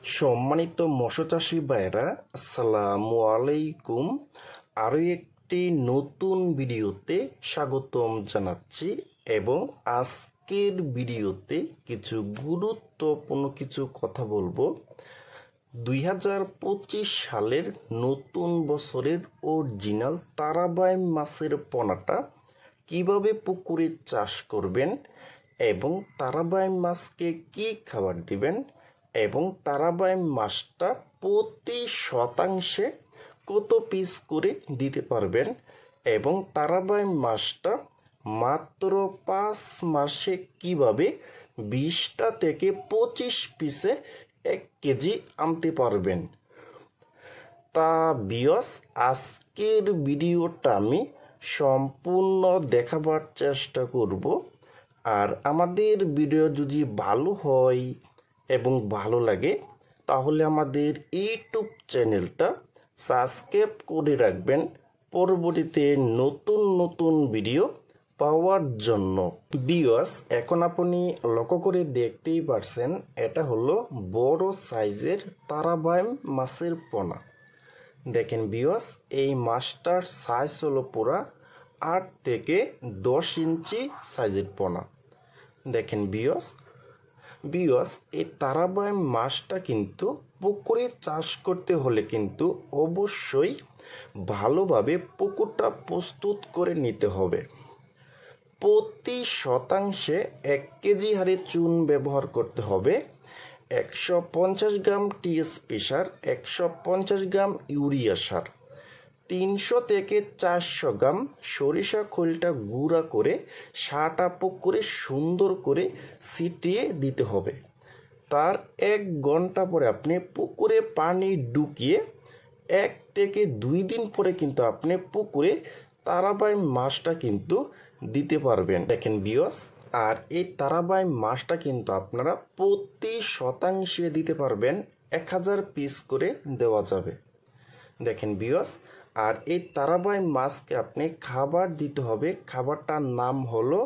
সম্মানিত মৎস্য চাষী ভাইরা, আসসালামু আলাইকুম। আরও একটি নতুন ভিডিওতে স্বাগতম জানাচ্ছি এবং আজকের ভিডিওতে কিছু গুরুত্বপূর্ণ কিছু কথা বলবো। 2025 সালের নতুন বছরের অরিজিনাল তারাবাই মাছের পোনাটা কিভাবে পুকুরে চাষ করবেন এবং তারাবাই মাছকে কি খাবার দিবেন এবং তারাবাই মাছটা প্রতি শতাংশে কত পিস করে দিতে পারবেন এবং তারাবাই মাছটা মাত্র 5 মাসে কিভাবে 20টা থেকে 25 পিসে 1 কেজি আনতে পারবেন। তা ভিউয়ার্স, আজকের ভিডিওটা আমি সম্পূর্ণ দেখাবার চেষ্টা করব। আর আমাদের ভিডিও যদি ভালো হয় এবং ভালো লাগে তাহলে আমাদের ইউটিউব চ্যানেলটা সাবস্ক্রাইব করে রাখবেন পরবর্তীতে নতুন নতুন ভিডিও পাওয়ার জন্য। ভিউয়ার্স, এখন আপনি লক্ষ্য করে দেখতেই পারছেন, এটা হলো বড় সাইজের তারাবাই মাছের পোনা। দেখেন ভিউয়ার্স, এই মাছটার সাইজ হলো পুরা 8 থেকে 10 ইঞ্চি সাইজের পোনা। দেখেন ভিউয়ার্স, এই তারাবাই মাছটা কিন্তু পুকুরে চাষ করতে হলে কিন্তু অবশ্যই ভালোভাবে পুকুরটা প্রস্তুত করে নিতে হবে। প্রতি শতাংশে 1 কেজি হারে চুন ব্যবহার করতে হবে, 150 গ্রাম টিএসপি সার, 150 গ্রাম ইউরিয়া সার, 300 থেকে 400 গ্রাম সরিষা খোলটা গুঁড়া করে সাটা পুকুরে সুন্দর করে ছিটিয়ে দিতে হবে। তার 1 ঘন্টা পরে আপনি পুকুরে পানি ঢুকিয়ে 1 থেকে 2 দিন পরে কিন্তু আপনি পুকুরে তারাবাই মাছটা কিন্তু দিতে পারবেন। দেখেন ভিউয়ার্স, আর এই তারাবাই মাছটা কিন্তু আপনারা প্রতি শতাংশে দিতে পারবেন 1000 পিস করে দেওয়া যাবে। দেখেন ভিউয়ার্স, আর এই তারাবাই মাছকে আপনি খাবার দিতে হবে। খাবারটার নাম হলো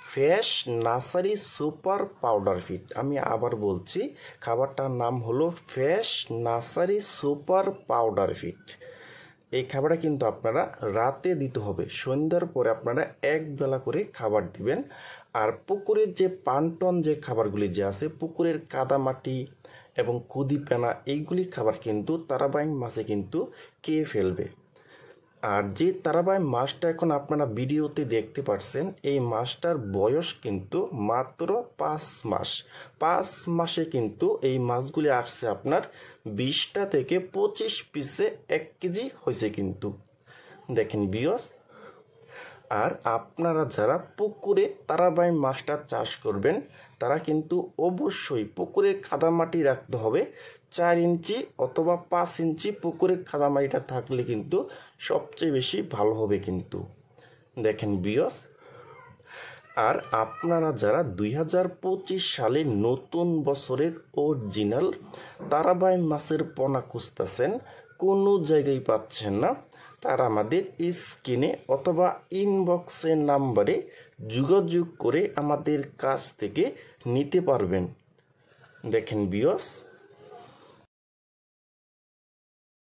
fresh nursery super powder feed. আমি আবার বলছি, খাবারটার নাম হলো fresh nursery super powder feed. এই খাবারটা কিন্তু আপনারা রাতে দিতে হবে, সন্ধ্যার পরে আপনারা 1 বেলা করে খাবার দিবেন। আর পুকুরের যে পানটন যে খাবারগুলি যে আছে, পুকুরের কাদামাটি এবং কুদিপেনা, এইগুলি খাবার কিন্তু তারাবাই মাছে কিন্তু খেয়ে ফেলবে। আর যে তারাবাই মাছটা এখন আপনারা ভিডিওতে দেখতে পাচ্ছেন, এই মাছটার বয়স কিন্তু মাত্র 5 মাস। 5 মাসে কিন্তু এই মাছগুলি আসছে আপনার 20টা থেকে 25 পিসে 1 কেজি হয়েছে কিন্তু। দেখেন ভিউয়ার্স, আর আপনারা যারা পুকুরে তারাবাই মাছটা চাষ করবেন তারা কিন্তু অবশ্যই পুকুরের কাদামাটি রাখতে হবে 4 ইঞ্চি অথবা 5 ইঞ্চি। পুকুরের কাদামাটিটা থাকলে কিন্তু সবচেয়ে বেশি ভালো হবে কিন্তু। দেখেন ভিউয়ার্স, আর আপনারা যারা 2025 সালে নতুন বছরের অরিজিনাল তারাবাই মাছের পোনা খুঁজতেছেন, কোনো জায়গায় পাচ্ছেন না, তারা আমাদের স্ক্রিনে অথবা ইনবক্সের নাম্বারে যোগাযোগ করে আমাদের কাছ থেকে নিতে পারবেন। দেখেন ভিউয়ার্স,